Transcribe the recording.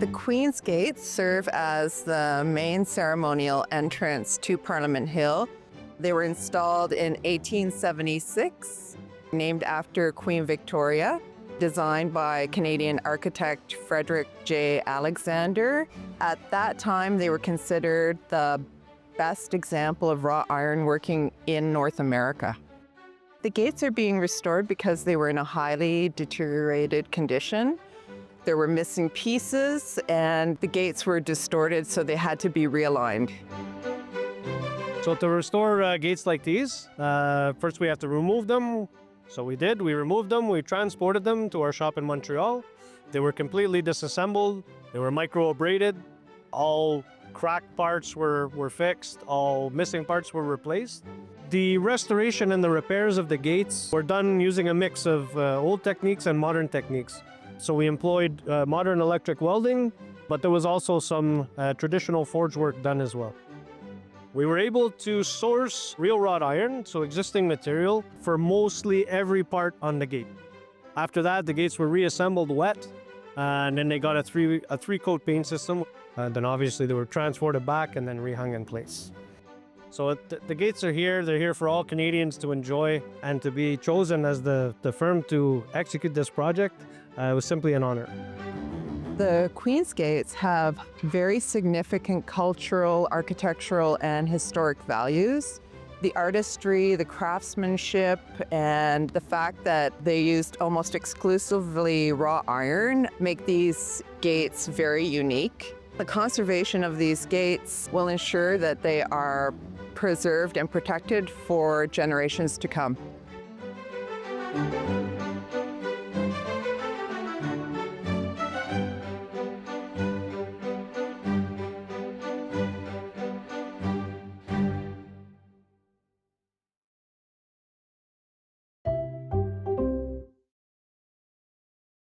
The Queen's Gates serve as the main ceremonial entrance to Parliament Hill. They were installed in 1876, named after Queen Victoria, designed by Canadian architect Frederick J. Alexander. At that time, they were considered the best example of wrought iron working in North America. The gates are being restored because they were in a highly deteriorated condition. There were missing pieces and the gates were distorted, so they had to be realigned. So to restore gates like these, first we have to remove them. So we did, we removed them, we transported them to our shop in Montreal. They were completely disassembled, they were micro-abraded, all cracked parts were fixed, all missing parts were replaced. The restoration and the repairs of the gates were done using a mix of old techniques and modern techniques. So we employed modern electric welding, but there was also some traditional forge work done as well. We were able to source real wrought iron, so existing material, for mostly every part on the gate. After that, the gates were reassembled wet, and then they got a three-coat paint system. Then obviously they were transported back and then rehung in place. So the gates are here. They're here for all Canadians to enjoy, and to be chosen as the firm to execute this project was simply an honor. The Queen's Gates have very significant cultural, architectural, and historic values. The artistry, the craftsmanship, and the fact that they used almost exclusively wrought iron make these gates very unique. The conservation of these gates will ensure that they are preserved and protected for generations to come.